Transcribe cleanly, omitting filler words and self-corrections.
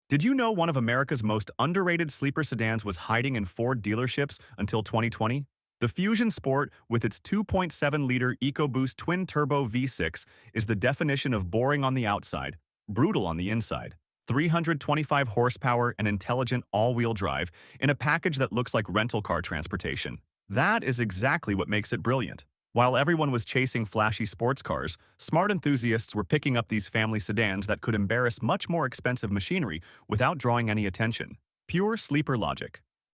Did you know one of America's most underrated sleeper sedans was hiding in Ford dealerships until 2020? The Fusion Sport, with its 2.7-liter EcoBoost twin-turbo V6, is the definition of boring on the outside, brutal on the inside. 325 horsepower and intelligent all-wheel drive in a package that looks like rental car transportation. That is exactly what makes it brilliant. While everyone was chasing flashy sports cars, smart enthusiasts were picking up these family sedans that could embarrass much more expensive machinery without drawing any attention. Pure sleeper logic.